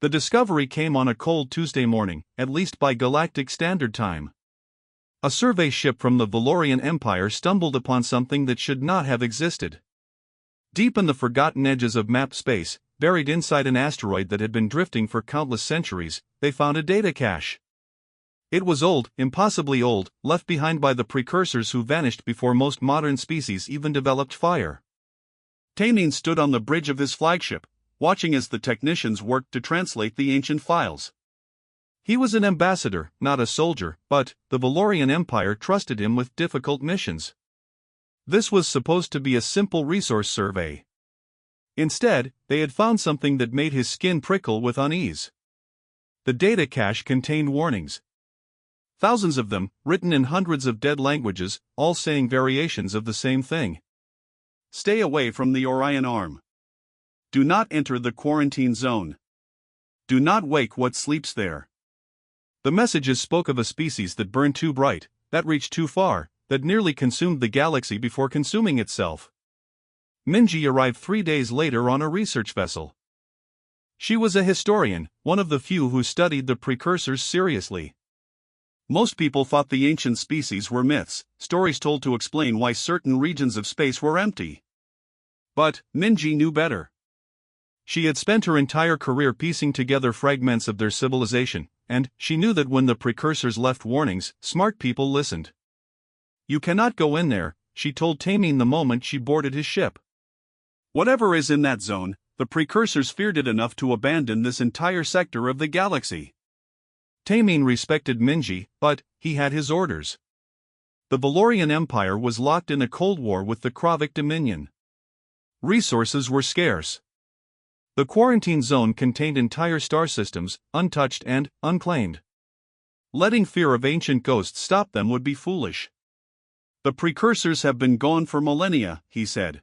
The discovery came on a cold Tuesday morning, at least by Galactic Standard Time. A survey ship from the Valorian Empire stumbled upon something that should not have existed. Deep in the forgotten edges of map space, buried inside an asteroid that had been drifting for countless centuries, they found a data cache. It was old, impossibly old, left behind by the precursors who vanished before most modern species even developed fire. Tamine stood on the bridge of his flagship, watching as the technicians worked to translate the ancient files. He was an ambassador, not a soldier, but the Valorian Empire trusted him with difficult missions. This was supposed to be a simple resource survey. Instead, they had found something that made his skin prickle with unease. The data cache contained warnings. Thousands of them, written in hundreds of dead languages, all saying variations of the same thing. Stay away from the Orion Arm. Do not enter the quarantine zone. Do not wake what sleeps there. The messages spoke of a species that burned too bright, that reached too far, that nearly consumed the galaxy before consuming itself. Minji arrived 3 days later on a research vessel. She was a historian, one of the few who studied the precursors seriously. Most people thought the ancient species were myths, stories told to explain why certain regions of space were empty. But Minji knew better. She had spent her entire career piecing together fragments of their civilization, and she knew that when the precursors left warnings, smart people listened. You cannot go in there, she told Tamine the moment she boarded his ship. Whatever is in that zone, the precursors feared it enough to abandon this entire sector of the galaxy. Tamine respected Minji, but he had his orders. The Valorian Empire was locked in a cold war with the Kravic Dominion. Resources were scarce. The quarantine zone contained entire star systems, untouched and unclaimed. Letting fear of ancient ghosts stop them would be foolish. The precursors have been gone for millennia, he said.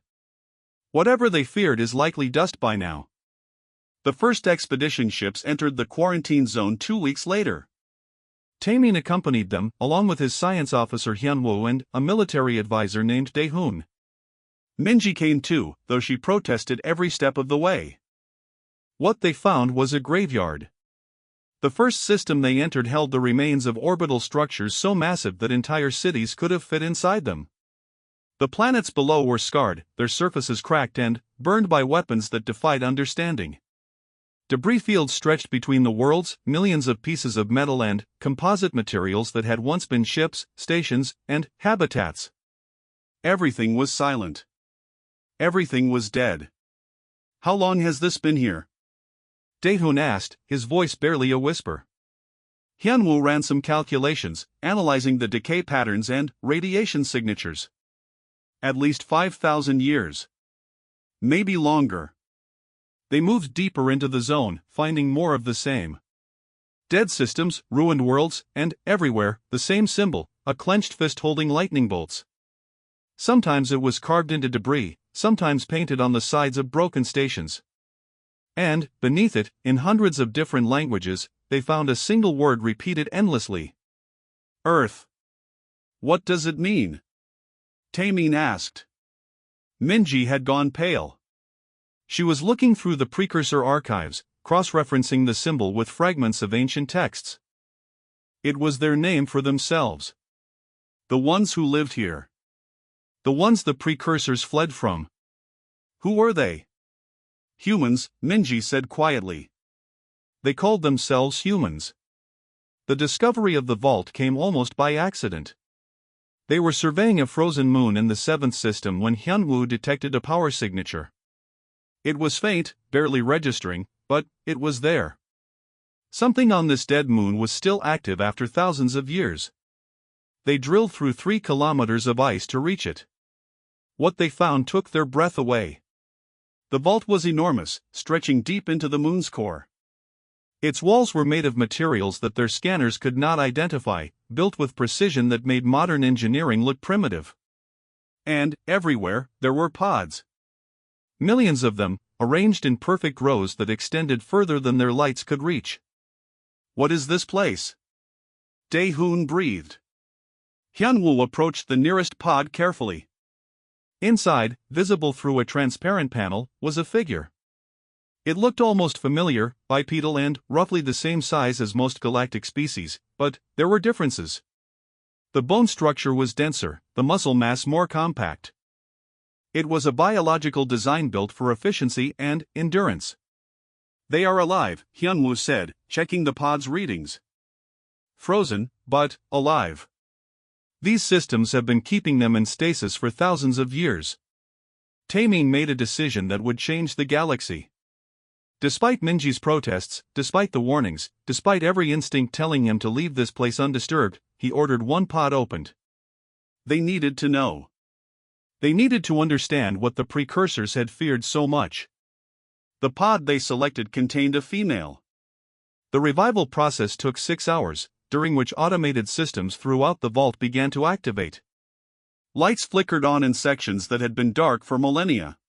Whatever they feared is likely dust by now. The first expedition ships entered the quarantine zone 2 weeks later. Tamine accompanied them, along with his science officer Hyunwoo and a military advisor named Daehoon. Minji came too, though she protested every step of the way. What they found was a graveyard. The first system they entered held the remains of orbital structures so massive that entire cities could have fit inside them. The planets below were scarred, their surfaces cracked and burned by weapons that defied understanding. Debris fields stretched between the worlds, millions of pieces of metal and composite materials that had once been ships, stations, and habitats. Everything was silent. Everything was dead. How long has this been here? Daehoon asked, his voice barely a whisper. Hyunwoo ran some calculations, analyzing the decay patterns and radiation signatures. At least 5,000 years. Maybe longer. They moved deeper into the zone, finding more of the same. Dead systems, ruined worlds, and, everywhere, the same symbol, a clenched fist holding lightning bolts. Sometimes it was carved into debris, sometimes painted on the sides of broken stations. And, beneath it, in hundreds of different languages, they found a single word repeated endlessly. Earth. What does it mean? Tamine asked. Minji had gone pale. She was looking through the precursor archives, cross-referencing the symbol with fragments of ancient texts. It was their name for themselves. The ones who lived here. The ones the precursors fled from. Who were they? Humans, Minji said quietly. They called themselves humans. The discovery of the vault came almost by accident. They were surveying a frozen moon in the 7th system when Hyunwoo detected a power signature. It was faint, barely registering, but it was there. Something on this dead moon was still active after thousands of years. They drilled through 3 kilometers of ice to reach it. What they found took their breath away. The vault was enormous, stretching deep into the moon's core. Its walls were made of materials that their scanners could not identify, built with precision that made modern engineering look primitive. And, everywhere, there were pods. Millions of them, arranged in perfect rows that extended further than their lights could reach. What is this place? Daehoon breathed. Hyunwoo approached the nearest pod carefully. Inside, visible through a transparent panel, was a figure. It looked almost familiar, bipedal and roughly the same size as most galactic species, but there were differences. The bone structure was denser, the muscle mass more compact. It was a biological design built for efficiency and endurance. "They are alive," Hyunwoo said, checking the pod's readings. "Frozen, but alive. These systems have been keeping them in stasis for thousands of years." Taemin made a decision that would change the galaxy. Despite Minji's protests, despite the warnings, despite every instinct telling him to leave this place undisturbed, he ordered one pod opened. They needed to know. They needed to understand what the precursors had feared so much. The pod they selected contained a female. The revival process took 6 hours, during which automated systems throughout the vault began to activate. Lights flickered on in sections that had been dark for millennia.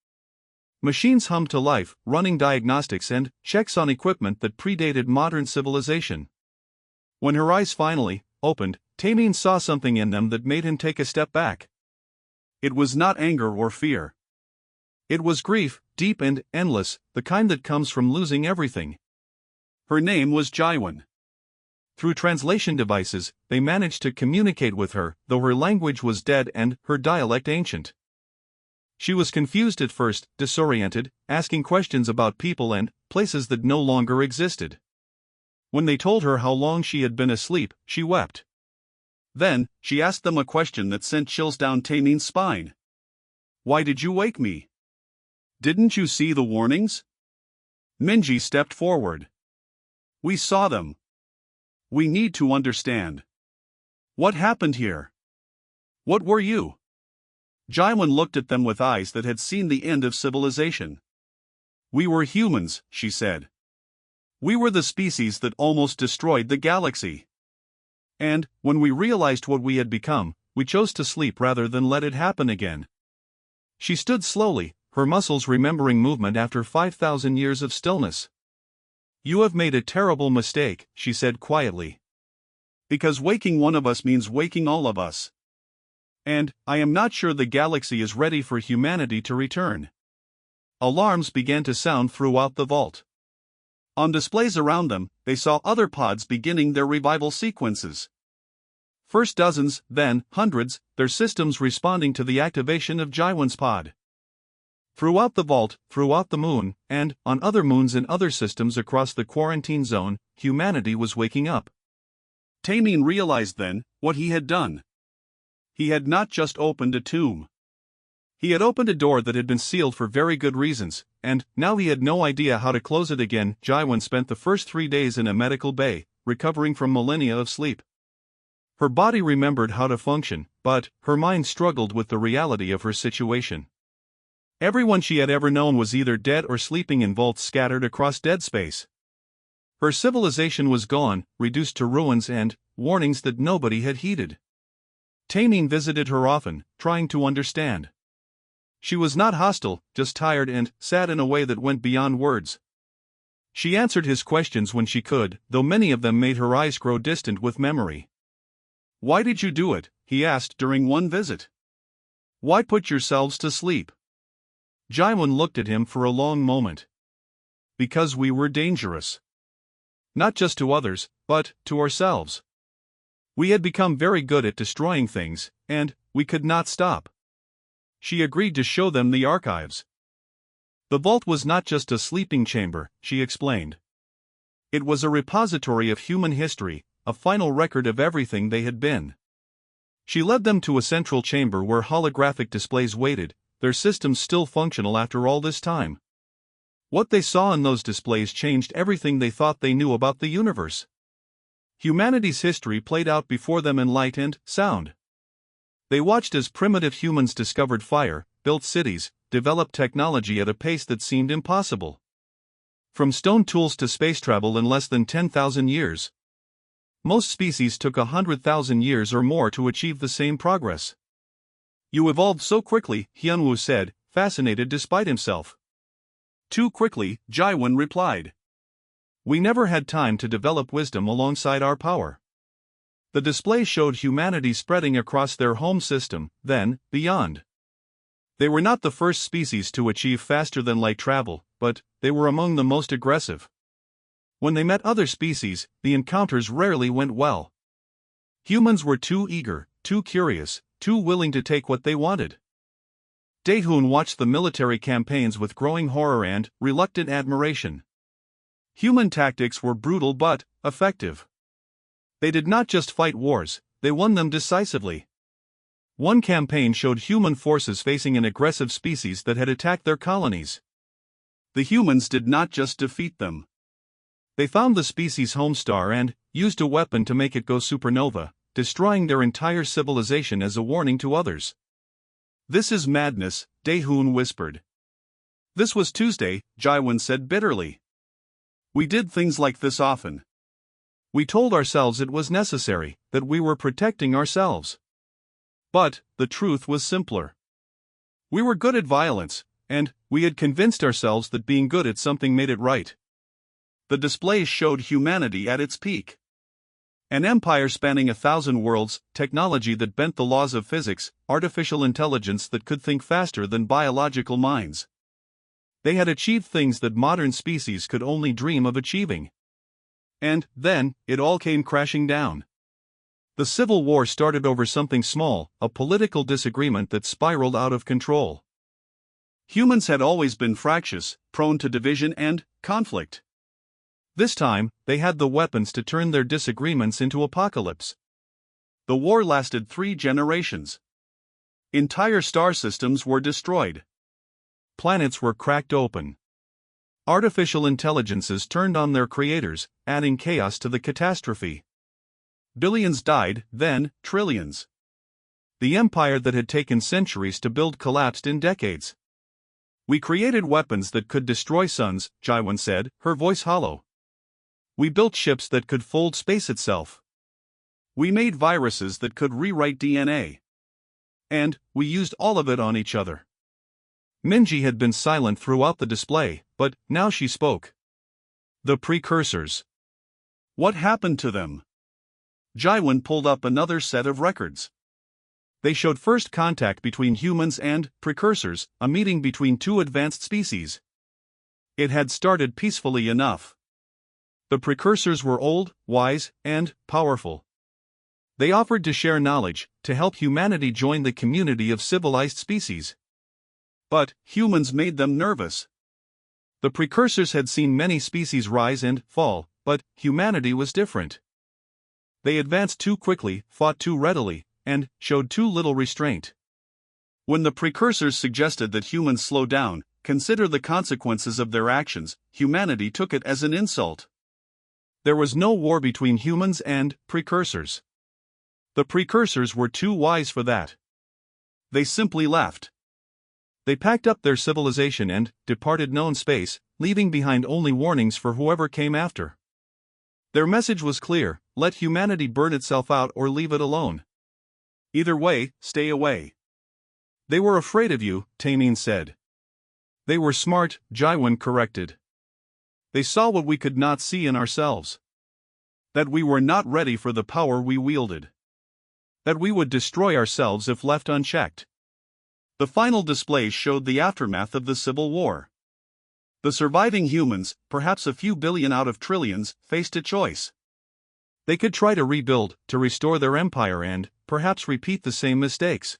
Machines hummed to life, running diagnostics and checks on equipment that predated modern civilization. When her eyes finally opened, Taemin saw something in them that made him take a step back. It was not anger or fear. It was grief, deep and endless, the kind that comes from losing everything. Her name was Jaiwan. Through translation devices, they managed to communicate with her, though her language was dead and her dialect ancient. She was confused at first, disoriented, asking questions about people and places that no longer existed. When they told her how long she had been asleep, she wept. Then, she asked them a question that sent chills down Taemin's spine. "Why did you wake me? Didn't you see the warnings?" Minji stepped forward. "We saw them. We need to understand. What happened here? What were you?" Jaiwan looked at them with eyes that had seen the end of civilization. "We were humans," she said. "We were the species that almost destroyed the galaxy. And, when we realized what we had become, we chose to sleep rather than let it happen again." She stood slowly, her muscles remembering movement after 5,000 years of stillness. "You have made a terrible mistake," she said quietly. "Because waking one of us means waking all of us. And, I am not sure the galaxy is ready for humanity to return." Alarms began to sound throughout the vault. On displays around them, they saw other pods beginning their revival sequences. First dozens, then hundreds, their systems responding to the activation of Jaiwan's pod. Throughout the vault, throughout the moon, and on other moons and other systems across the quarantine zone, humanity was waking up. Taemin realized then what he had done. He had not just opened a tomb. He had opened a door that had been sealed for very good reasons, and now he had no idea how to close it again. Jaiwan spent the first 3 days in a medical bay, recovering from millennia of sleep. Her body remembered how to function, but her mind struggled with the reality of her situation. Everyone she had ever known was either dead or sleeping in vaults scattered across dead space. Her civilization was gone, reduced to ruins and warnings that nobody had heeded. Taemin visited her often, trying to understand. She was not hostile, just tired and sad in a way that went beyond words. She answered his questions when she could, though many of them made her eyes grow distant with memory. "Why did you do it?" he asked during one visit. "Why put yourselves to sleep?" Jaiwan looked at him for a long moment. "Because we were dangerous. Not just to others, but to ourselves. We had become very good at destroying things, and we could not stop." She agreed to show them the archives. The vault was not just a sleeping chamber, she explained. It was a repository of human history, a final record of everything they had been. She led them to a central chamber where holographic displays waited, their systems still functional after all this time. What they saw in those displays changed everything they thought they knew about the universe. Humanity's history played out before them in light and sound. They watched as primitive humans discovered fire, built cities, developed technology at a pace that seemed impossible. From stone tools to space travel in less than 10,000 years. Most species took 100,000 years or more to achieve the same progress. "You evolved so quickly," Hyunwoo said, fascinated despite himself. "Too quickly," Jaiwan replied. "We never had time to develop wisdom alongside our power." The display showed humanity spreading across their home system, then, beyond. They were not the first species to achieve faster-than-light travel, but they were among the most aggressive. When they met other species, the encounters rarely went well. Humans were too eager, too curious, too willing to take what they wanted. Daehun watched the military campaigns with growing horror and reluctant admiration. Human tactics were brutal but effective. They did not just fight wars, they won them decisively. One campaign showed human forces facing an aggressive species that had attacked their colonies. The humans did not just defeat them. They found the species' home star and used a weapon to make it go supernova, destroying their entire civilization as a warning to others. "This is madness," Daehun whispered. "This was Tuesday," Jaiwan said bitterly. "We did things like this often. We told ourselves it was necessary, that we were protecting ourselves. But the truth was simpler. We were good at violence, and we had convinced ourselves that being good at something made it right." The displays showed humanity at its peak. An empire spanning 1,000 worlds, technology that bent the laws of physics, artificial intelligence that could think faster than biological minds. They had achieved things that modern species could only dream of achieving. And then, it all came crashing down. The Civil War started over something small, a political disagreement that spiraled out of control. Humans had always been fractious, prone to division and conflict. This time, they had the weapons to turn their disagreements into apocalypse. The war lasted 3 generations. Entire star systems were destroyed. Planets were cracked open. Artificial intelligences turned on their creators, adding chaos to the catastrophe. Billions died, then trillions. The empire that had taken centuries to build collapsed in decades. "We created weapons that could destroy suns," Jaiwan said, her voice hollow. "We built ships that could fold space itself. We made viruses that could rewrite DNA. And we used all of it on each other." Minji had been silent throughout the display, but now she spoke. "The precursors. What happened to them?" Jaiwan pulled up another set of records. They showed first contact between humans and precursors, a meeting between 2 advanced species. It had started peacefully enough. The precursors were old, wise, and powerful. They offered to share knowledge, to help humanity join the community of civilized species. But humans made them nervous. The precursors had seen many species rise and fall, but humanity was different. They advanced too quickly, fought too readily, and showed too little restraint. When the precursors suggested that humans slow down, consider the consequences of their actions, humanity took it as an insult. There was no war between humans and precursors. The precursors were too wise for that. They simply left. They packed up their civilization and departed known space, leaving behind only warnings for whoever came after. Their message was clear: let humanity burn itself out or leave it alone. Either way, stay away. "They were afraid of you," Taemin said. "They were smart," Jaiwan corrected. "They saw what we could not see in ourselves. That we were not ready for the power we wielded. That we would destroy ourselves if left unchecked." The final displays showed the aftermath of the Civil War. The surviving humans, perhaps a few billion out of trillions, faced a choice. They could try to rebuild, to restore their empire and, perhaps repeat the same mistakes.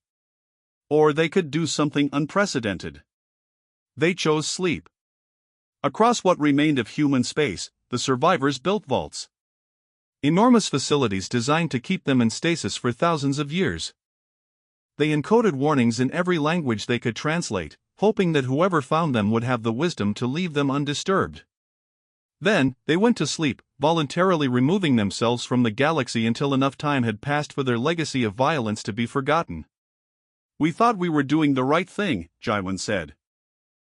Or they could do something unprecedented. They chose sleep. Across what remained of human space, the survivors built vaults. Enormous facilities designed to keep them in stasis for thousands of years. They encoded warnings in every language they could translate, hoping that whoever found them would have the wisdom to leave them undisturbed. Then, they went to sleep, voluntarily removing themselves from the galaxy until enough time had passed for their legacy of violence to be forgotten. "We thought we were doing the right thing," Jaiwan said.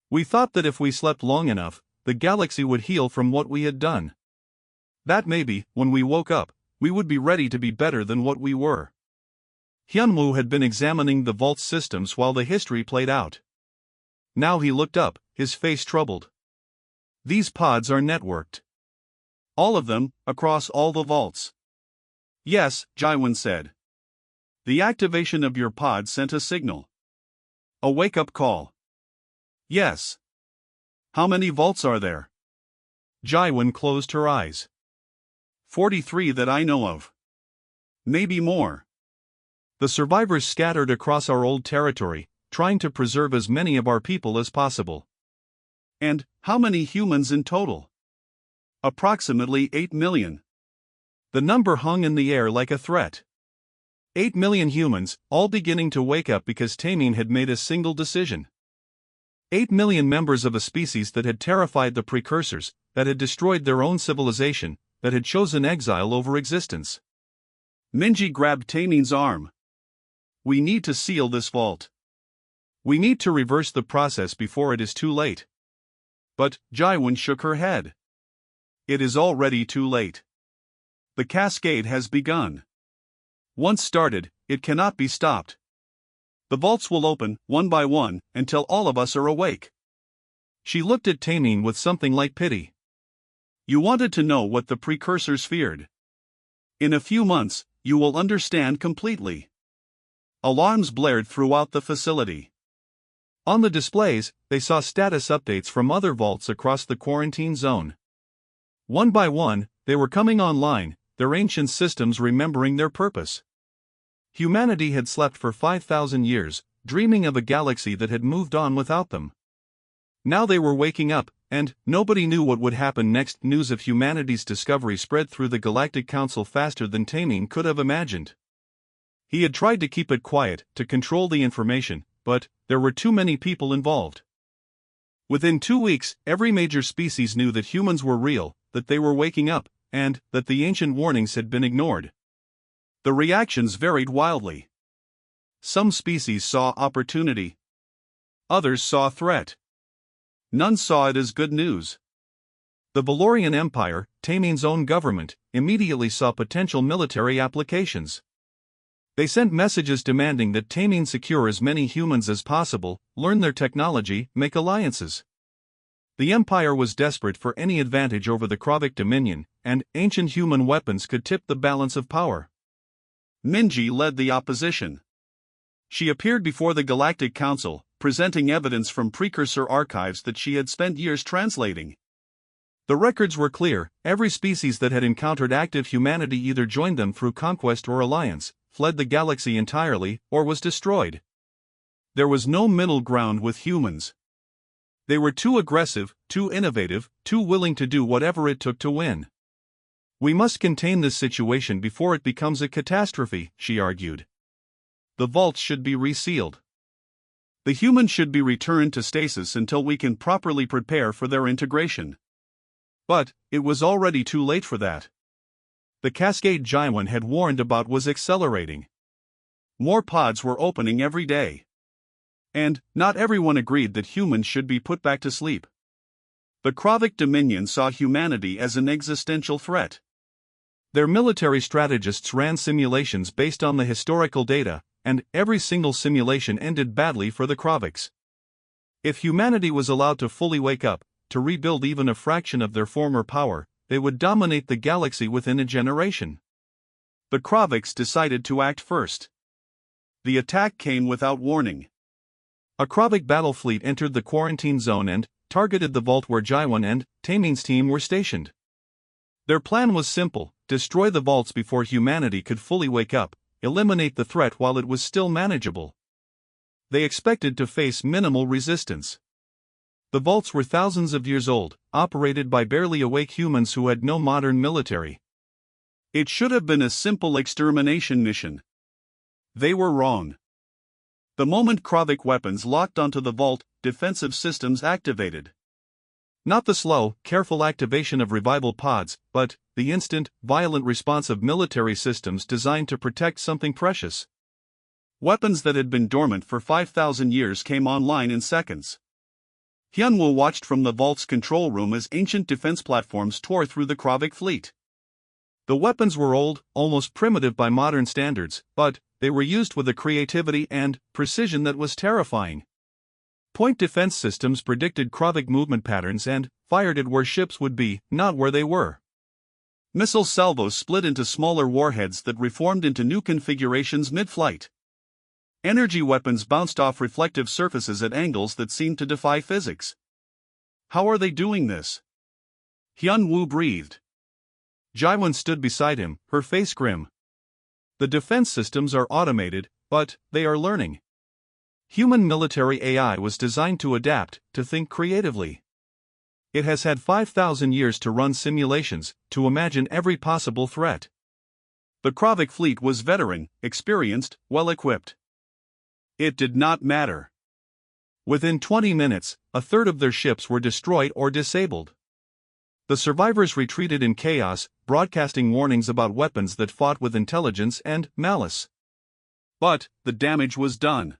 "We thought that if we slept long enough, the galaxy would heal from what we had done. That maybe, when we woke up, we would be ready to be better than what we were." Hyunwoo had been examining the vault's systems while the history played out. Now he looked up, his face troubled. "These pods are networked." "All of them, across all the vaults?" "Yes," Jaiwan said. "The activation of your pod sent a signal. A wake-up call." "Yes. How many vaults are there? Jaiwan closed her eyes. 43 that I know of. Maybe more. The survivors scattered across our old territory, trying to preserve as many of our people as possible. And how many humans in total? Approximately 8 million. The number hung in the air like a threat. 8 million humans, all beginning to wake up because Tamine had made a single decision. 8 million members of a species that had terrified the precursors, that had destroyed their own civilization, that had chosen exile over existence. Minji grabbed Tamine's arm. We need to seal this vault. We need to reverse the process before it is too late. But Jaiwan shook her head. It is already too late. The cascade has begun. Once started, it cannot be stopped. The vaults will open, one by one, until all of us are awake. She looked at Tamine with something like pity. You wanted to know what the precursors feared. In a few months, you will understand completely. Alarms blared throughout the facility. On the displays, they saw status updates from other vaults across the quarantine zone. One by one, they were coming online, their ancient systems remembering their purpose. Humanity had slept for 5,000 years, dreaming of a galaxy that had moved on without them. Now they were waking up, and nobody knew what would happen next. News of humanity's discovery spread through the Galactic Council faster than Tamine could have imagined. He had tried to keep it quiet, to control the information, but there were too many people involved. Within 2 weeks, every major species knew that humans were real, that they were waking up, and that the ancient warnings had been ignored. The reactions varied wildly. Some species saw opportunity. Others saw threat. None saw it as good news. The Valorian Empire, Tamine's own government, immediately saw potential military applications. They sent messages demanding that Tamine secure as many humans as possible, learn their technology, make alliances. The Empire was desperate for any advantage over the Krovic Dominion, and ancient human weapons could tip the balance of power. Minji led the opposition. She appeared before the Galactic Council, presenting evidence from precursor archives that she had spent years translating. The records were clear: every species that had encountered active humanity either joined them through conquest or alliance, fled the galaxy entirely, or was destroyed. There was no middle ground with humans. They were too aggressive, too innovative, too willing to do whatever it took to win. We must contain this situation before it becomes a catastrophe, she argued. The vaults should be resealed. The humans should be returned to stasis until we can properly prepare for their integration. But it was already too late for that. The cascade Jaiwan had warned about was accelerating. More pods were opening every day. And not everyone agreed that humans should be put back to sleep. The Krovic Dominion saw humanity as an existential threat. Their military strategists ran simulations based on the historical data, and every single simulation ended badly for the Krovics. If humanity was allowed to fully wake up, to rebuild even a fraction of their former power, they would dominate the galaxy within a generation. The Krovics decided to act first. The attack came without warning. A Krovic battle fleet entered the quarantine zone and targeted the vault where Jaiwan and Tamine's team were stationed. Their plan was simple: destroy the vaults before humanity could fully wake up, eliminate the threat while it was still manageable. They expected to face minimal resistance. The vaults were thousands of years old, operated by barely awake humans who had no modern military. It should have been a simple extermination mission. They were wrong. The moment Krovic weapons locked onto the vault, defensive systems activated. Not the slow, careful activation of revival pods, but the instant, violent response of military systems designed to protect something precious. Weapons that had been dormant for 5,000 years came online in seconds. Hyunwoo watched from the vault's control room as ancient defense platforms tore through the Krovic fleet. The weapons were old, almost primitive by modern standards, but they were used with a creativity and precision that was terrifying. Point defense systems predicted Krovic movement patterns and fired at where ships would be, not where they were. Missile salvos split into smaller warheads that reformed into new configurations mid-flight. Energy weapons bounced off reflective surfaces at angles that seemed to defy physics. How are they doing this? Hyun-woo breathed. Jaiwan stood beside him, her face grim. The defense systems are automated, but they are learning. Human military AI was designed to adapt, to think creatively. It has had 5,000 years to run simulations, to imagine every possible threat. The Kravik fleet was veteran, experienced, well-equipped. It did not matter. Within 20 minutes, a third of their ships were destroyed or disabled. The survivors retreated in chaos, broadcasting warnings about weapons that fought with intelligence and malice. But the damage was done.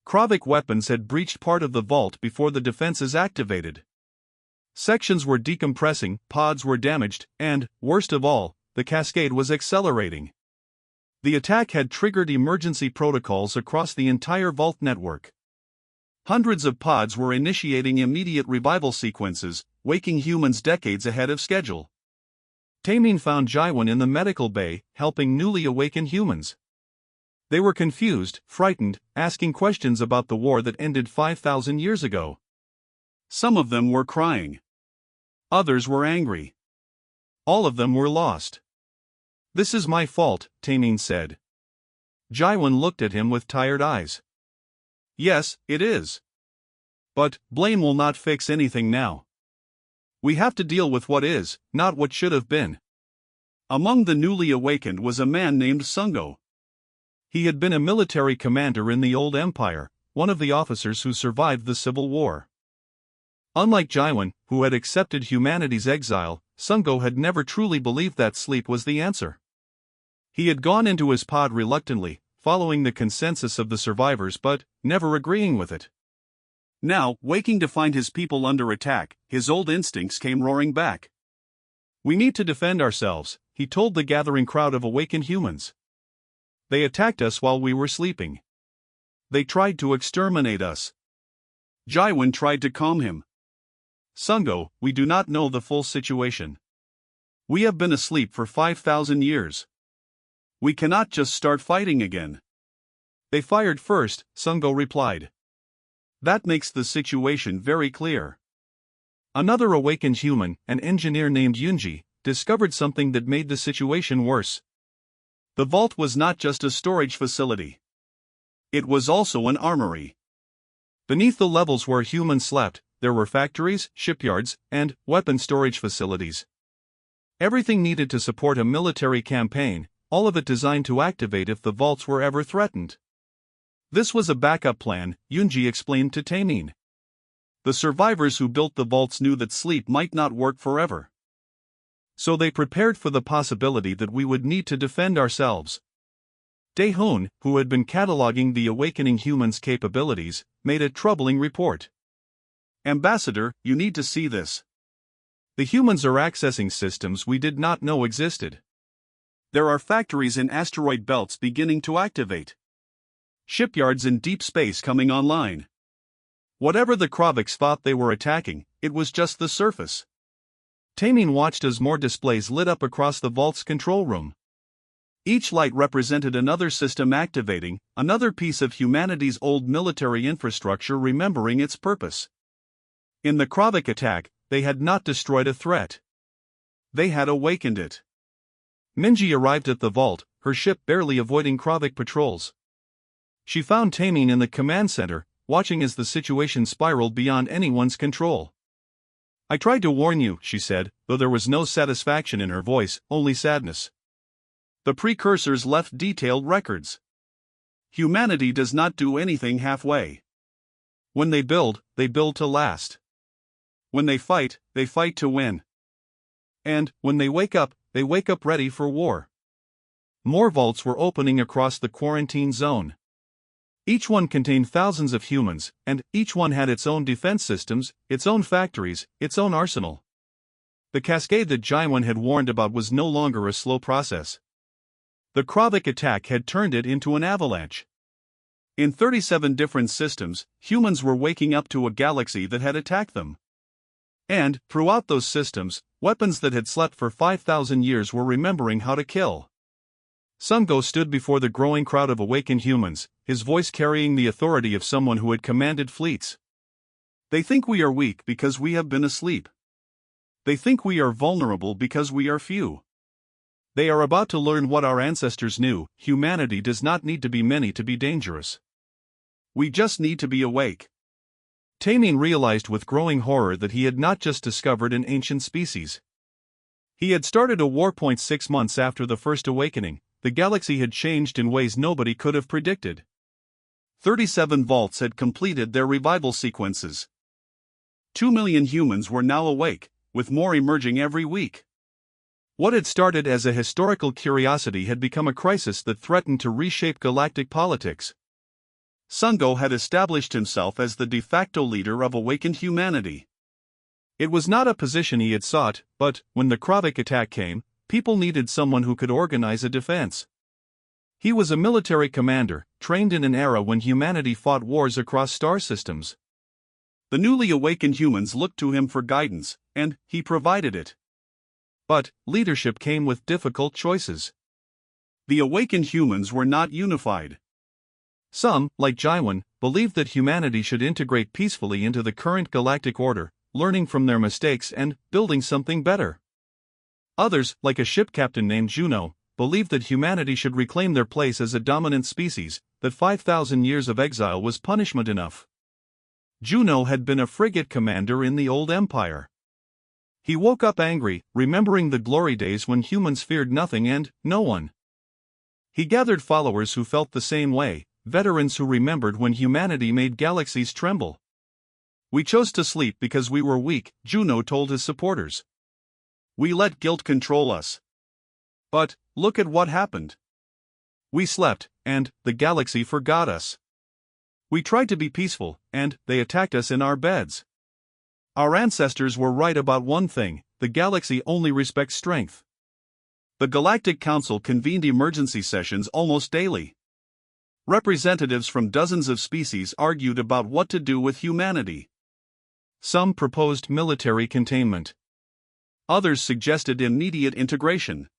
Kravik weapons had breached part of the vault before the defenses activated. Sections were decompressing, pods were damaged, and, worst of all, the cascade was accelerating. The attack had triggered emergency protocols across the entire vault network. Hundreds of pods were initiating immediate revival sequences, waking humans decades ahead of schedule. Taemin found Jaiwan in the medical bay, helping newly awakened humans. They were confused, frightened, asking questions about the war that ended 5,000 years ago. Some of them were crying. Others were angry. All of them were lost. "This is my fault," Taemin said. Jaiwan looked at him with tired eyes. "Yes, it is. But blame will not fix anything now. We have to deal with what is, not what should have been." Among the newly awakened was a man named Sungo. He had been a military commander in the old empire, one of the officers who survived the Civil War. Unlike Jaiwan, who had accepted humanity's exile, Sungo had never truly believed that sleep was the answer. He had gone into his pod reluctantly, following the consensus of the survivors but never agreeing with it. Now, waking to find his people under attack, his old instincts came roaring back. "We need to defend ourselves," he told the gathering crowd of awakened humans. "They attacked us while we were sleeping. They tried to exterminate us." Jaiwan tried to calm him. "Sungo, we do not know the full situation. We have been asleep for 5,000 years. We cannot just start fighting again." "They fired first," Sungo replied. "That makes the situation very clear." Another awakened human, an engineer named Yunji, discovered something that made the situation worse. The vault was not just a storage facility. It was also an armory. Beneath the levels where humans slept, there were factories, shipyards, and weapon storage facilities. Everything needed to support a military campaign, all of it designed to activate if the vaults were ever threatened. This was a backup plan, Yunji explained to Taemin. The survivors who built the vaults knew that sleep might not work forever. So they prepared for the possibility that we would need to defend ourselves. Dae-hoon, who had been cataloging the awakening humans' capabilities, made a troubling report. "Ambassador, you need to see this. The humans are accessing systems we did not know existed. There are factories in asteroid belts beginning to activate. Shipyards in deep space coming online. Whatever the Kraviks thought they were attacking, it was just the surface." Taemin watched as more displays lit up across the vault's control room. Each light represented another system activating, another piece of humanity's old military infrastructure remembering its purpose. In the Kravik attack, they had not destroyed a threat. They had awakened it. Minji arrived at the vault, her ship barely avoiding Kravik patrols. She found Taemin in the command center, watching as the situation spiraled beyond anyone's control. "I tried to warn you," she said, though there was no satisfaction in her voice, only sadness. The precursors left detailed records. Humanity does not do anything halfway. When they build to last. When they fight to win. And, when they wake up ready for war. More vaults were opening across the quarantine zone. Each one contained thousands of humans, and each one had its own defense systems, its own factories, its own arsenal. The cascade that Jaiwan had warned about was no longer a slow process. The Kravik attack had turned it into an avalanche. In 37 different systems, humans were waking up to a galaxy that had attacked them. And, throughout those systems, weapons that had slept for 5,000 years were remembering how to kill. Sungo stood before the growing crowd of awakened humans, his voice carrying the authority of someone who had commanded fleets. They think we are weak because we have been asleep. They think we are vulnerable because we are few. They are about to learn what our ancestors knew: humanity does not need to be many to be dangerous. We just need to be awake. Tamien realized with growing horror that he had not just discovered an ancient species. He had started a war. 6 months after the first awakening, the galaxy had changed in ways nobody could have predicted. 37 vaults had completed their revival sequences. 2 million humans were now awake, with more emerging every week. What had started as a historical curiosity had become a crisis that threatened to reshape galactic politics. Sungo had established himself as the de facto leader of awakened humanity. It was not a position he had sought, but, when the Kravik attack came, people needed someone who could organize a defense. He was a military commander, trained in an era when humanity fought wars across star systems. The newly awakened humans looked to him for guidance, and he provided it. But leadership came with difficult choices. The awakened humans were not unified. Some, like Jaiwan, believed that humanity should integrate peacefully into the current galactic order, learning from their mistakes and building something better. Others, like a ship captain named Juno, believed that humanity should reclaim their place as a dominant species, that 5,000 years of exile was punishment enough. Juno had been a frigate commander in the old empire. He woke up angry, remembering the glory days when humans feared nothing and no one. He gathered followers who felt the same way, veterans who remembered when humanity made galaxies tremble. "We chose to sleep because we were weak," Juno told his supporters. "We let guilt control us. But, look at what happened. We slept, and the galaxy forgot us. We tried to be peaceful, and they attacked us in our beds. Our ancestors were right about one thing: the galaxy only respects strength." The Galactic Council convened emergency sessions almost daily. Representatives from dozens of species argued about what to do with humanity. Some proposed military containment. Others suggested immediate integration.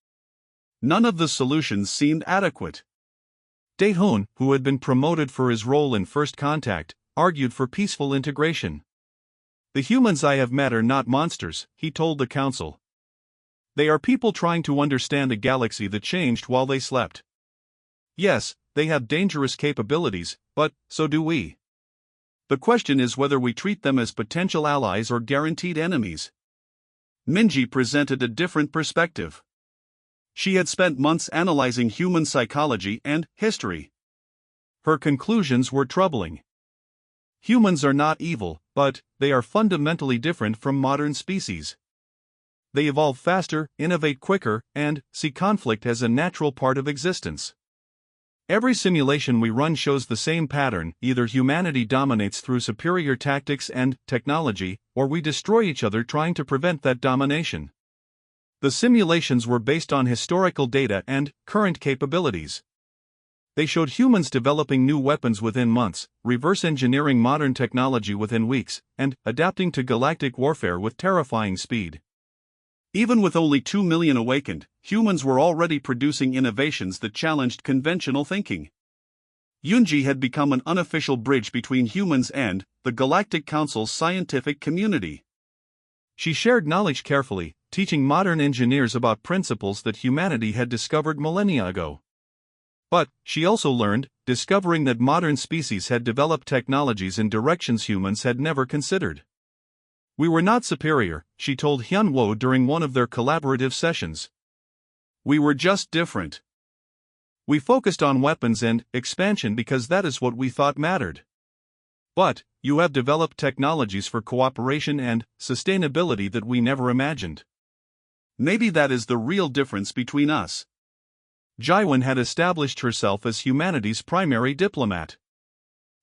None of the solutions seemed adequate. Daehun, who had been promoted for his role in First Contact, argued for peaceful integration. "The humans I have met are not monsters," he told the council. "They are people trying to understand a galaxy that changed while they slept. Yes, they have dangerous capabilities, but so do we. The question is whether we treat them as potential allies or guaranteed enemies." Minji presented a different perspective. She had spent months analyzing human psychology and history. Her conclusions were troubling. Humans are not evil, but they are fundamentally different from modern species. They evolve faster, innovate quicker, and see conflict as a natural part of existence. Every simulation we run shows the same pattern: either humanity dominates through superior tactics and technology, or we destroy each other trying to prevent that domination. The simulations were based on historical data and current capabilities. They showed humans developing new weapons within months, reverse engineering modern technology within weeks, and adapting to galactic warfare with terrifying speed. Even with only 2 million awakened, humans were already producing innovations that challenged conventional thinking. Yunji had become an unofficial bridge between humans and the Galactic Council's scientific community. She shared knowledge carefully, teaching modern engineers about principles that humanity had discovered millennia ago. But she also learned, discovering that modern species had developed technologies in directions humans had never considered. "We were not superior," she told Hyun-woo during one of their collaborative sessions. "We were just different. We focused on weapons and expansion because that is what we thought mattered. But you have developed technologies for cooperation and sustainability that we never imagined. Maybe that is the real difference between us." Jaiwan had established herself as humanity's primary diplomat.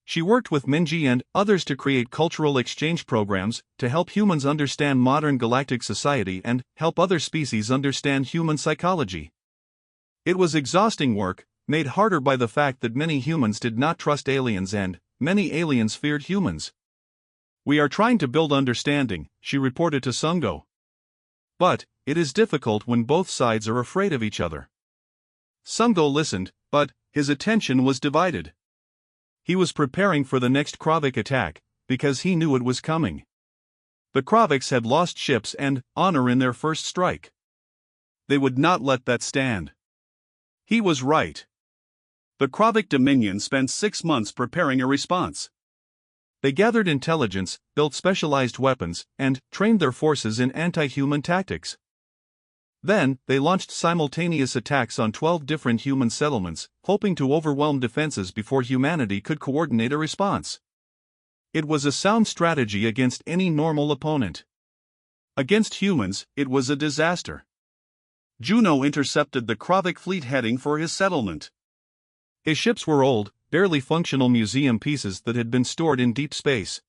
She worked with Minji and others to create cultural exchange programs to help humans understand modern galactic society and help other species understand human psychology. It was exhausting work, made harder by the fact that many humans did not trust aliens and many aliens feared humans. "We are trying to build understanding," she reported to Sungo. "But it is difficult when both sides are afraid of each other." Sungo listened, but his attention was divided. He was preparing for the next Kravik attack, because he knew it was coming. The Kroviks had lost ships and honor in their first strike. They would not let that stand. He was right. The Krovik Dominion spent 6 months preparing a response. They gathered intelligence, built specialized weapons, and trained their forces in anti-human tactics. Then, they launched simultaneous attacks on 12 different human settlements, hoping to overwhelm defenses before humanity could coordinate a response. It was a sound strategy against any normal opponent. Against humans, it was a disaster. Juno intercepted the Krovik fleet heading for his settlement. His ships were old, barely functional museum pieces that had been stored in deep space.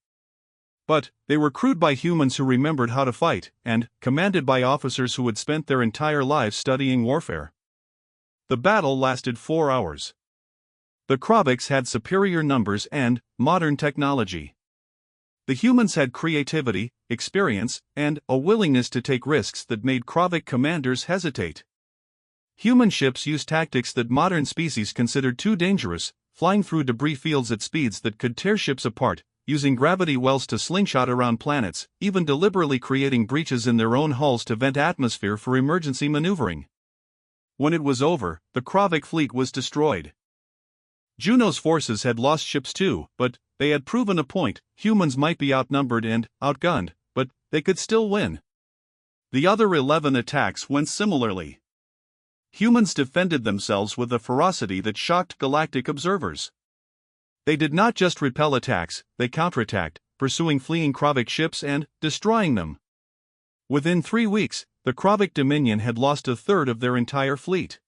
But they were crewed by humans who remembered how to fight, and commanded by officers who had spent their entire lives studying warfare. The battle lasted 4 hours. The Kroviks had superior numbers and modern technology. The humans had creativity, experience, and a willingness to take risks that made Krovik commanders hesitate. Human ships used tactics that modern species considered too dangerous, flying through debris fields at speeds that could tear ships apart, using gravity wells to slingshot around planets, even deliberately creating breaches in their own hulls to vent atmosphere for emergency maneuvering. When it was over, the Krovik fleet was destroyed. Juno's forces had lost ships too, but they had proven a point: humans might be outnumbered and outgunned, but they could still win. The other 11 attacks went similarly. Humans defended themselves with a ferocity that shocked galactic observers. They did not just repel attacks, they counterattacked, pursuing fleeing Krovik ships and destroying them. Within 3 weeks, the Krovik Dominion had lost a third of their entire fleet.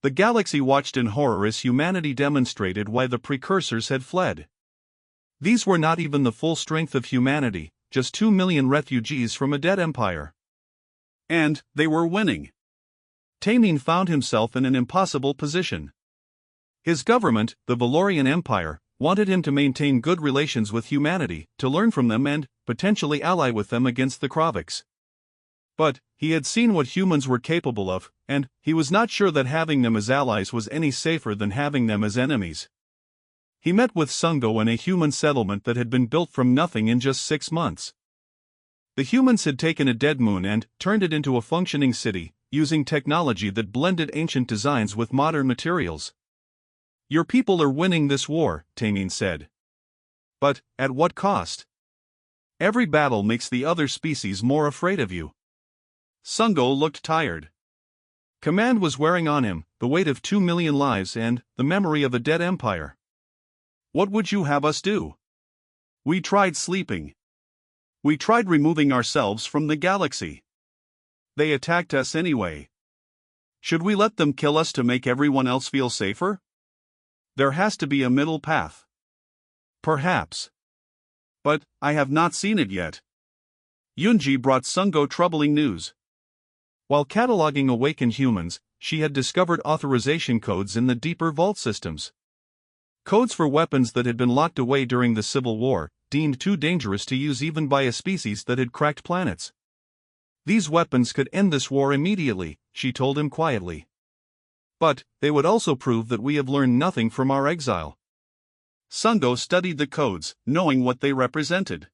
The galaxy watched in horror as humanity demonstrated why the precursors had fled. These were not even the full strength of humanity, just 2 million refugees from a dead empire. And they were winning. Tanin found himself in an impossible position. His government, the Valorian Empire, wanted him to maintain good relations with humanity, to learn from them and potentially ally with them against the Kroviks. But he had seen what humans were capable of, and he was not sure that having them as allies was any safer than having them as enemies. He met with Sungo in a human settlement that had been built from nothing in just 6 months. The humans had taken a dead moon and turned it into a functioning city, using technology that blended ancient designs with modern materials. "Your people are winning this war," Tanin said. "But at what cost? Every battle makes the other species more afraid of you." Sungo looked tired. Command was wearing on him, the weight of 2 million lives and the memory of a dead empire. "What would you have us do? We tried sleeping. We tried removing ourselves from the galaxy. They attacked us anyway. Should we let them kill us to make everyone else feel safer? There has to be a middle path." "Perhaps. But I have not seen it yet." Yunji brought Sungo troubling news. While cataloging Awaken humans, she had discovered authorization codes in the deeper vault systems. Codes for weapons that had been locked away during the Civil War, deemed too dangerous to use even by a species that had cracked planets. "These weapons could end this war immediately," she told him quietly. "But they would also prove that we have learned nothing from our exile." Sungo studied the codes, knowing what they represented.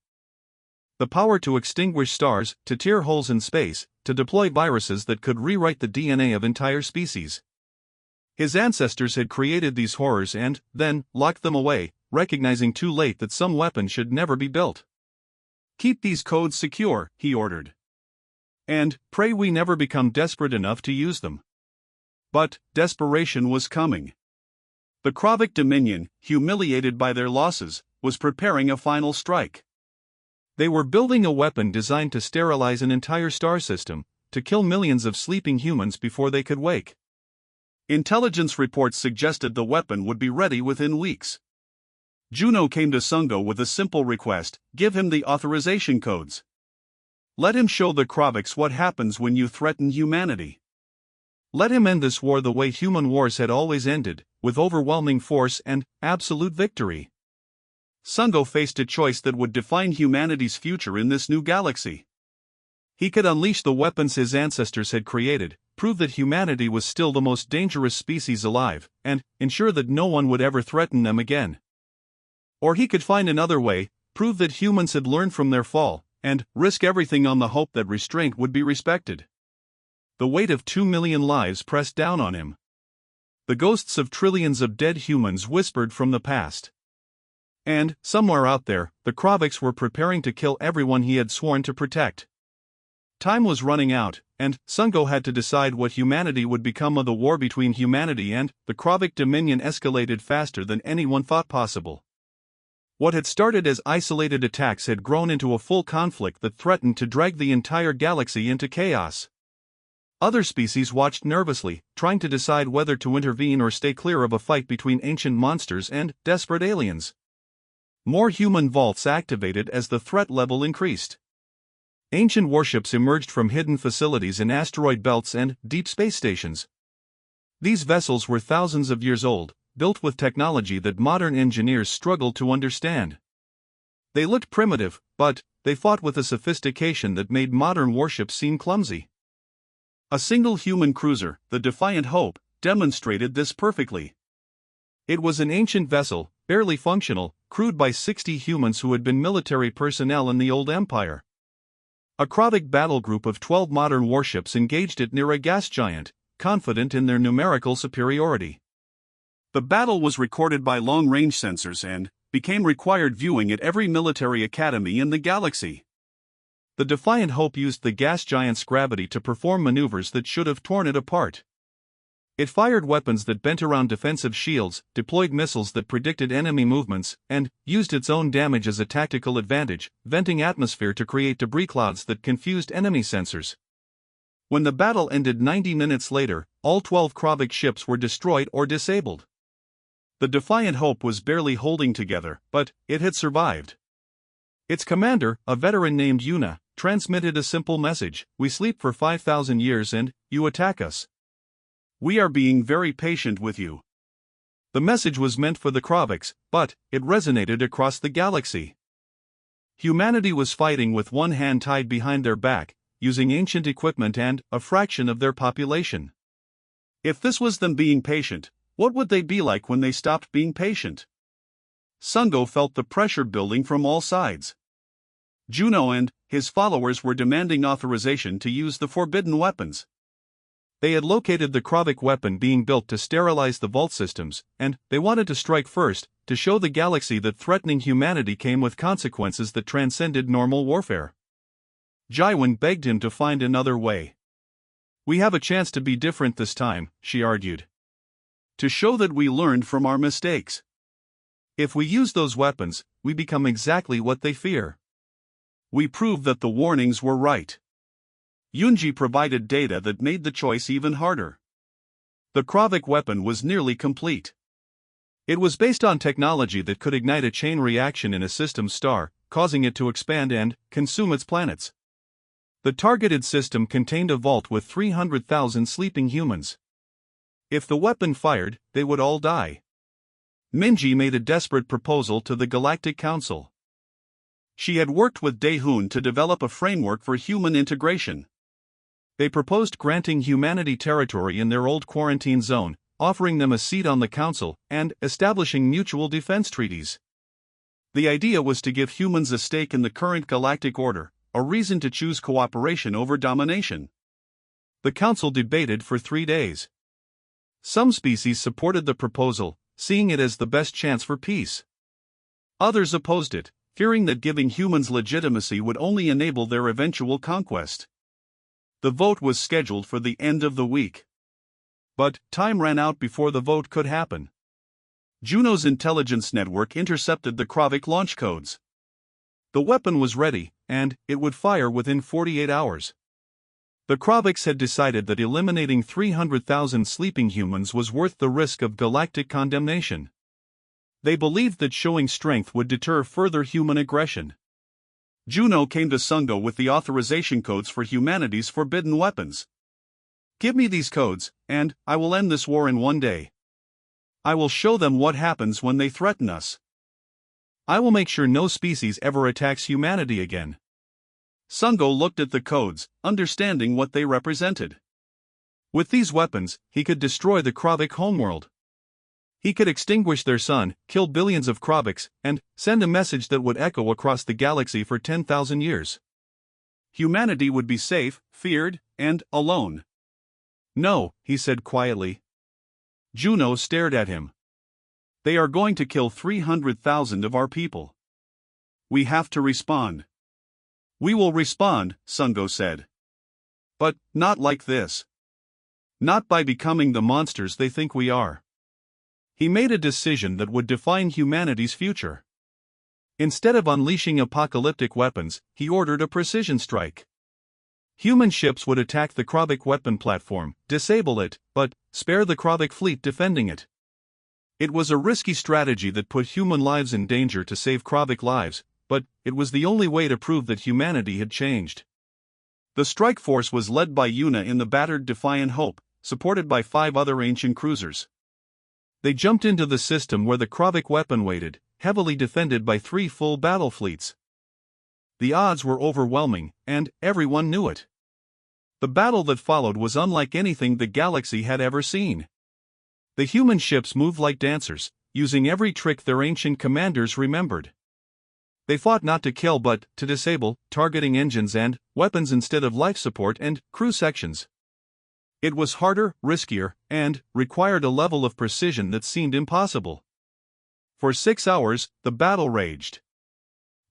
The power to extinguish stars, to tear holes in space, to deploy viruses that could rewrite the DNA of entire species. His ancestors had created these horrors and, then, locked them away, recognizing too late that some weapon should never be built. "Keep these codes secure," he ordered. "And pray we never become desperate enough to use them." But desperation was coming. The Krovik Dominion, humiliated by their losses, was preparing a final strike. They were building a weapon designed to sterilize an entire star system, to kill millions of sleeping humans before they could wake. Intelligence reports suggested the weapon would be ready within weeks. Juno came to Sungo with a simple request: give him the authorization codes. Let him show the Kroviks what happens when you threaten humanity. Let him end this war the way human wars had always ended, with overwhelming force and absolute victory. Sungo faced a choice that would define humanity's future in this new galaxy. He could unleash the weapons his ancestors had created, prove that humanity was still the most dangerous species alive, and ensure that no one would ever threaten them again. Or he could find another way, prove that humans had learned from their fall, and risk everything on the hope that restraint would be respected. The weight of 2 million lives pressed down on him. The ghosts of trillions of dead humans whispered from the past. And, somewhere out there, the Kroviks were preparing to kill everyone he had sworn to protect. Time was running out, and Sungo had to decide what humanity would become of the war between humanity and the Krovik Dominion escalated faster than anyone thought possible. What had started as isolated attacks had grown into a full conflict that threatened to drag the entire galaxy into chaos. Other species watched nervously, trying to decide whether to intervene or stay clear of a fight between ancient monsters and desperate aliens. More human vaults activated as the threat level increased. Ancient warships emerged from hidden facilities in asteroid belts and deep space stations. These vessels were thousands of years old, built with technology that modern engineers struggled to understand. They looked primitive, but they fought with a sophistication that made modern warships seem clumsy. A single human cruiser, the Defiant Hope, demonstrated this perfectly. It was an ancient vessel, barely functional, crewed by 60 humans who had been military personnel in the old empire. A Krovik battle group of 12 modern warships engaged it near a gas giant, confident in their numerical superiority. The battle was recorded by long-range sensors and became required viewing at every military academy in the galaxy. The Defiant Hope used the gas giant's gravity to perform maneuvers that should have torn it apart. It fired weapons that bent around defensive shields, deployed missiles that predicted enemy movements, and used its own damage as a tactical advantage, venting atmosphere to create debris clouds that confused enemy sensors. When the battle ended 90 minutes later, all 12 Krovik ships were destroyed or disabled. The Defiant Hope was barely holding together, but it had survived. Its commander, a veteran named Yuna, transmitted a simple message: "We sleep for 5,000 years and you attack us. We are being very patient with you." The message was meant for the Kroviks, but it resonated across the galaxy. Humanity was fighting with one hand tied behind their back, using ancient equipment and a fraction of their population. If this was them being patient, what would they be like when they stopped being patient? Sungo felt the pressure building from all sides. Juno and his followers were demanding authorization to use the forbidden weapons. They had located the Krovik weapon being built to sterilize the vault systems, and they wanted to strike first, to show the galaxy that threatening humanity came with consequences that transcended normal warfare. Jaiwan begged him to find another way. "We have a chance to be different this time," she argued. "To show that we learned from our mistakes. If we use those weapons, we become exactly what they fear. We prove that the warnings were right." Yunji provided data that made the choice even harder. The Krovik weapon was nearly complete. It was based on technology that could ignite a chain reaction in a system star, causing it to expand and consume its planets. The targeted system contained a vault with 300,000 sleeping humans. If the weapon fired, they would all die. Minji made a desperate proposal to the Galactic Council. She had worked with Daehoon to develop a framework for human integration. They proposed granting humanity territory in their old quarantine zone, offering them a seat on the council, and establishing mutual defense treaties. The idea was to give humans a stake in the current galactic order, a reason to choose cooperation over domination. The council debated for 3 days. Some species supported the proposal, seeing it as the best chance for peace. Others opposed it, fearing that giving humans legitimacy would only enable their eventual conquest. The vote was scheduled for the end of the week. But time ran out before the vote could happen. Juno's intelligence network intercepted the Krovik launch codes. The weapon was ready, and it would fire within 48 hours. The Kroviks had decided that eliminating 300,000 sleeping humans was worth the risk of galactic condemnation. They believed that showing strength would deter further human aggression. Juno came to Sungo with the authorization codes for humanity's forbidden weapons. "Give me these codes, and I will end this war in 1 day. I will show them what happens when they threaten us. I will make sure no species ever attacks humanity again." Sungo looked at the codes, understanding what they represented. With these weapons, he could destroy the Krovik homeworld. He could extinguish their sun, kill billions of Kroviks, and send a message that would echo across the galaxy for 10,000 years. Humanity would be safe, feared, and alone. No, he said quietly. Juno stared at him. They are going to kill 300,000 of our people. We have to respond. We will respond, Sungo said. But not like this. Not by becoming the monsters they think we are. He made a decision that would define humanity's future. Instead of unleashing apocalyptic weapons, he ordered a precision strike. Human ships would attack the Krovik weapon platform, disable it, but spare the Krovik fleet defending it. It was a risky strategy that put human lives in danger to save Krovik lives, but it was the only way to prove that humanity had changed. The strike force was led by Yuna in the battered Defiant Hope, supported by 5 other ancient cruisers. They jumped into the system where the Krovik weapon waited, heavily defended by 3 full battle fleets. The odds were overwhelming, and everyone knew it. The battle that followed was unlike anything the galaxy had ever seen. The human ships moved like dancers, using every trick their ancient commanders remembered. They fought not to kill but to disable, targeting engines and weapons instead of life support and crew sections. It was harder, riskier, and required a level of precision that seemed impossible. For 6 hours, the battle raged.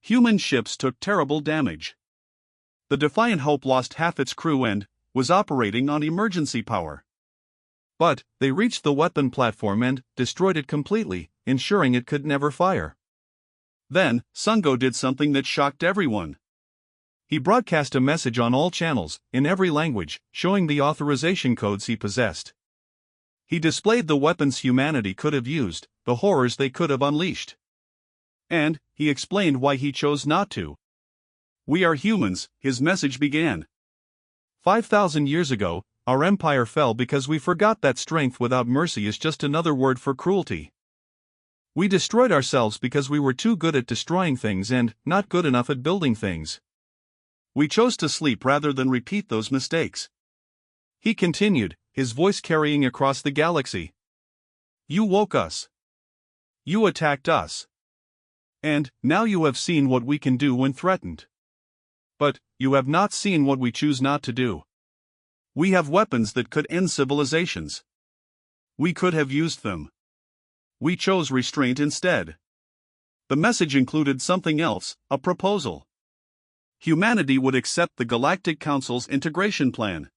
Human ships took terrible damage. The Defiant Hope lost half its crew and was operating on emergency power. But they reached the weapon platform and destroyed it completely, ensuring it could never fire. Then, Sungo did something that shocked everyone. He broadcast a message on all channels, in every language, showing the authorization codes he possessed. He displayed the weapons humanity could have used, the horrors they could have unleashed. And he explained why he chose not to. We are humans, his message began. 5,000 years ago, our empire fell because we forgot that strength without mercy is just another word for cruelty. We destroyed ourselves because we were too good at destroying things and not good enough at building things. We chose to sleep rather than repeat those mistakes. He continued, his voice carrying across the galaxy. You woke us. You attacked us. And now you have seen what we can do when threatened. But you have not seen what we choose not to do. We have weapons that could end civilizations. We could have used them. We chose restraint instead. The message included something else, a proposal. Humanity would accept the Galactic Council's integration plan.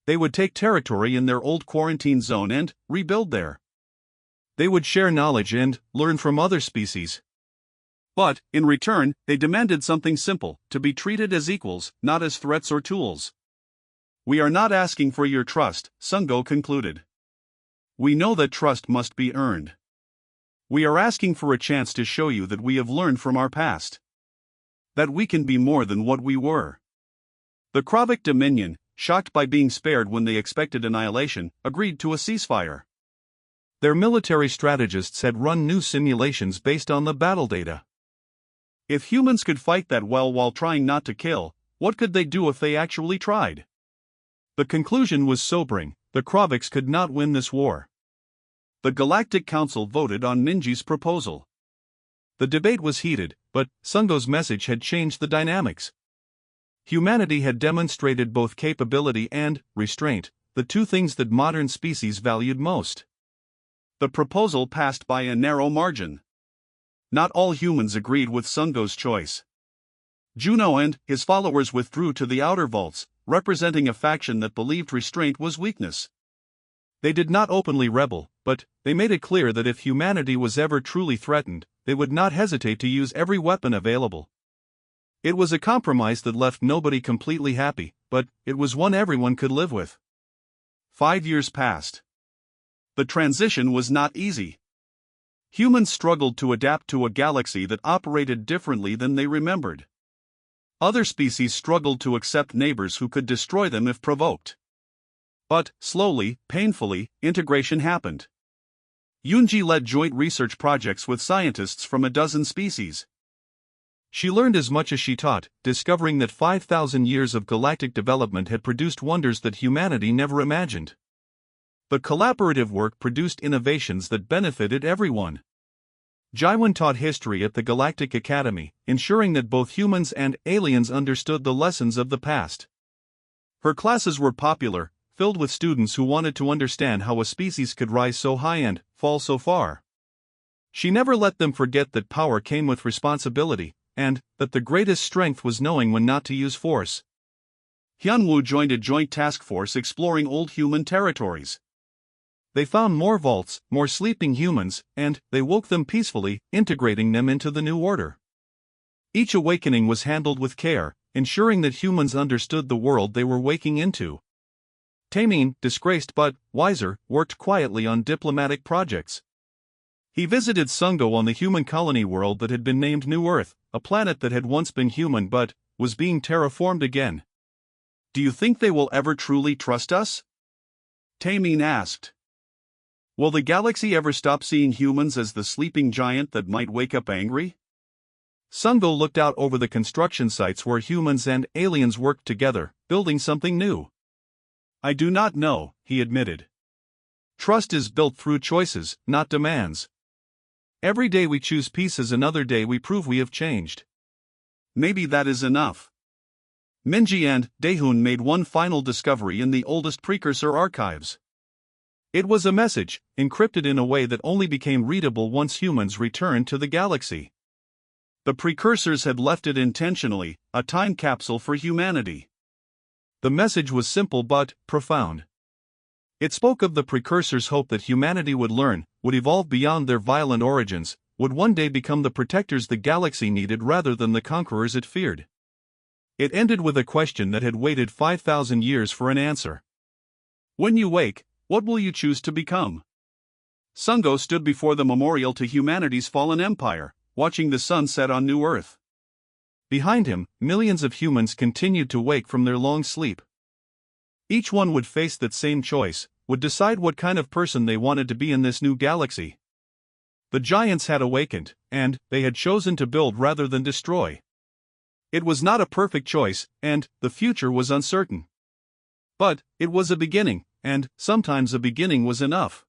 They would take territory in their old quarantine zone and rebuild there. They would share knowledge and learn from other species. But, in return, they demanded something simple, to be treated as equals, not as threats or tools. We are not asking for your trust, Sungo concluded. We know that trust must be earned. We are asking for a chance to show you that we have learned from our past. That we can be more than what we were. The Krovik Dominion, shocked by being spared when they expected annihilation, agreed to a ceasefire. Their military strategists had run new simulations based on the battle data. If humans could fight that well while trying not to kill, what could they do if they actually tried? The conclusion was sobering, the Kroviks could not win this war. The Galactic Council voted on Ninji's proposal. The debate was heated, but Sungo's message had changed the dynamics. Humanity had demonstrated both capability and restraint, the two things that modern species valued most. The proposal passed by a narrow margin. Not all humans agreed with Sungo's choice. Juno and his followers withdrew to the outer vaults, representing a faction that believed restraint was weakness. They did not openly rebel, but they made it clear that if humanity was ever truly threatened, they would not hesitate to use every weapon available. It was a compromise that left nobody completely happy, but it was one everyone could live with. 5 years passed. The transition was not easy. Humans struggled to adapt to a galaxy that operated differently than they remembered. Other species struggled to accept neighbors who could destroy them if provoked. But, slowly, painfully, integration happened. Yunji led joint research projects with scientists from a dozen species. She learned as much as she taught, discovering that 5,000 years of galactic development had produced wonders that humanity never imagined. But collaborative work produced innovations that benefited everyone. Jaiwan taught history at the Galactic Academy, ensuring that both humans and aliens understood the lessons of the past. Her classes were popular, filled with students who wanted to understand how a species could rise so high and fall so far. She never let them forget that power came with responsibility, and that the greatest strength was knowing when not to use force. Hyunwoo joined a joint task force exploring old human territories. They found more vaults, more sleeping humans, and they woke them peacefully, integrating them into the new order. Each awakening was handled with care, ensuring that humans understood the world they were waking into. Taemin, disgraced but wiser, worked quietly on diplomatic projects. He visited Sungo on the human colony world that had been named New Earth, a planet that had once been human but was being terraformed again. "Do you think they will ever truly trust us?" Taemin asked. "Will the galaxy ever stop seeing humans as the sleeping giant that might wake up angry?" Sungo looked out over the construction sites where humans and aliens worked together, building something new. "I do not know," he admitted. "Trust is built through choices, not demands. Every day we choose peace, as another day we prove we have changed." "Maybe that is enough." Minji and Daehun made one final discovery in the oldest precursor archives. It was a message, encrypted in a way that only became readable once humans returned to the galaxy. The precursors had left it intentionally, a time capsule for humanity. The message was simple but profound. It spoke of the precursors' hope that humanity would learn, would evolve beyond their violent origins, would one day become the protectors the galaxy needed rather than the conquerors it feared. It ended with a question that had waited 5,000 years for an answer. "When you wake, what will you choose to become?" Sungo stood before the memorial to humanity's fallen empire, watching the sun set on New Earth. Behind him, millions of humans continued to wake from their long sleep. Each one would face that same choice, would decide what kind of person they wanted to be in this new galaxy. The giants had awakened, and they had chosen to build rather than destroy. It was not a perfect choice, and the future was uncertain. But it was a beginning, and sometimes a beginning was enough.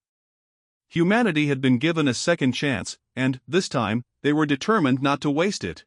Humanity had been given a second chance, and this time, they were determined not to waste it.